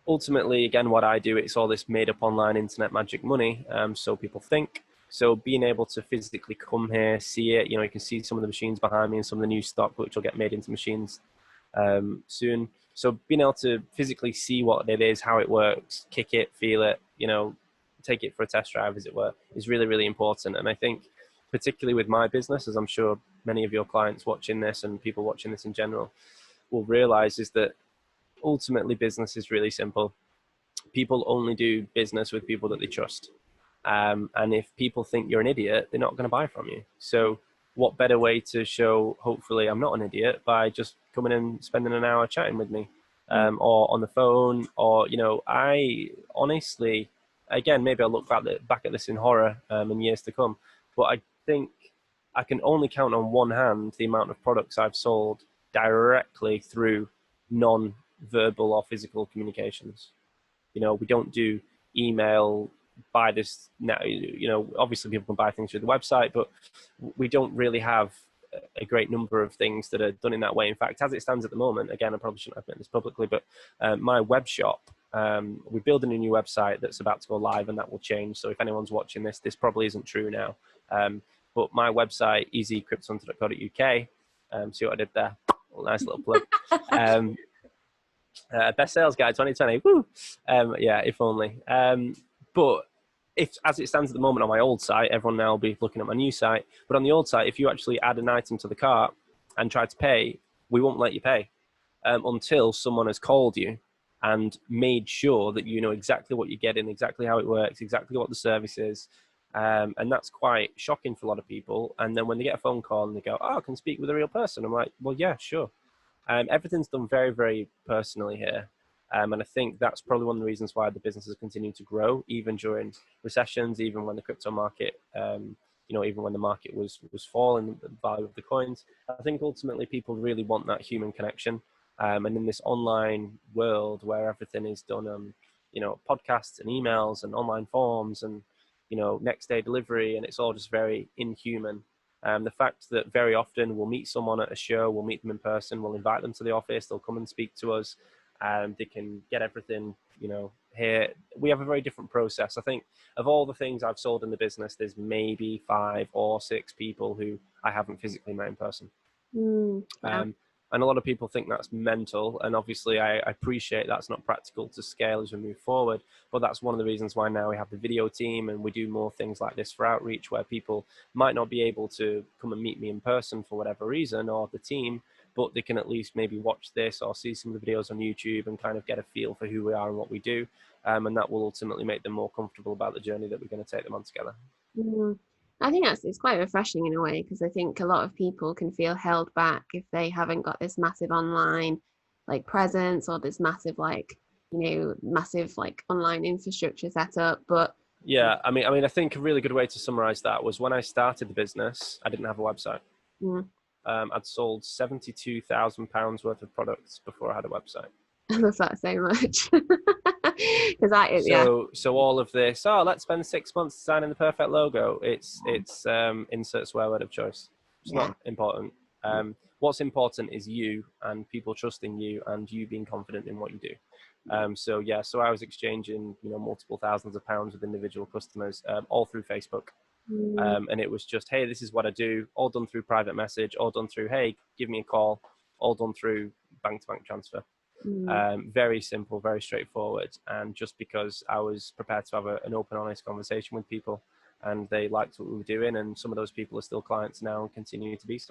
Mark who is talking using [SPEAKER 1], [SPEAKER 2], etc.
[SPEAKER 1] ultimately, again, what I do, it's all this made up online internet magic money. So people think. So being able to physically come here, see it, you can see some of the machines behind me and some of the new stock, which will get made into machines soon. So being able to physically see what it is, how it works, kick it, feel it, take it for a test drive, as it were, is really, really important. And I think, particularly with my business, as I'm sure many of your clients watching this and people watching this in general will realize, is that ultimately business is really simple. People only do business with people that they trust. And if people think you're an idiot, they're not going to buy from you. So what better way to show, hopefully, I'm not an idiot by just coming and spending an hour chatting with me, or on the phone, or, I honestly, again, maybe I'll look back at this in horror in years to come, but I think I can only count on one hand the amount of products I've sold directly through non-verbal or physical communications. We don't do email, buy this now. Obviously people can buy things through the website, but we don't really have a great number of things that are done in that way. In fact, as it stands at the moment, again, I probably shouldn't admit this publicly, but my web shop, we're building a new website that's about to go live, and that will change. So if anyone's watching this probably isn't true now. But my website, easycryptohunter.co.uk, see what I did there? Nice little plug. Best sales guide 2020. Woo! Yeah, if only. But if, as it stands at the moment on my old site, everyone now will be looking at my new site. But on the old site, if you actually add an item to the cart and try to pay, we won't let you pay until someone has called you and made sure that you know exactly what you're getting, exactly how it works, exactly what the service is. And that's quite shocking for a lot of people. And then when they get a phone call and they go, "Oh, I can speak with a real person," I'm like, "Well, yeah, sure." Everything's done very, very personally here. And I think that's probably one of the reasons why the business has continued to grow, even during recessions, even when the crypto market, even when the market was falling, the value of the coins. I think ultimately people really want that human connection. And in this online world where everything is done on, podcasts and emails and online forms and, next day delivery, and it's all just very inhuman. The fact that very often we'll meet someone at a show, we'll meet them in person, we'll invite them to the office, they'll come and speak to us, they can get everything, here. We have a very different process. I think of all the things I've sold in the business, there's maybe 5 or 6 people who I haven't physically met in person.
[SPEAKER 2] Wow.
[SPEAKER 1] And a lot of people think that's mental, and obviously I appreciate that's not practical to scale as we move forward, but that's one of the reasons why now we have the video team and we do more things like this for outreach, where people might not be able to come and meet me in person for whatever reason, or the team, but they can at least maybe watch this or see some of the videos on YouTube and kind of get a feel for who we are and what we do, and that will ultimately make them more comfortable about the journey that we're going to take them on together.
[SPEAKER 2] Mm. I think it's quite refreshing in a way, because I think a lot of people can feel held back if they haven't got this massive online like presence, or this massive massive like online infrastructure set up. But
[SPEAKER 1] Yeah, I think a really good way to summarize that was when I started the business, I didn't have a website.
[SPEAKER 2] mm,
[SPEAKER 1] I'd sold £72,000 worth of products before I had a website.
[SPEAKER 2] I love that so much. Because yeah.
[SPEAKER 1] So all of this, oh, let's spend 6 months designing the perfect logo. It's insert swear word of choice. It's
[SPEAKER 2] Yeah.
[SPEAKER 1] not important. What's important is you and people trusting you and you being confident in what you do. So I was exchanging multiple thousands of pounds with individual customers, all through Facebook.
[SPEAKER 2] Mm,
[SPEAKER 1] And it was just, hey, this is what I do, all done through private message, all done through, hey, give me a call, all done through bank to bank transfer.
[SPEAKER 2] mm,
[SPEAKER 1] Very simple, very straightforward. And just because I was prepared to have an open, honest conversation with people, and they liked what we were doing, and some of those people are still clients now and continue to be so.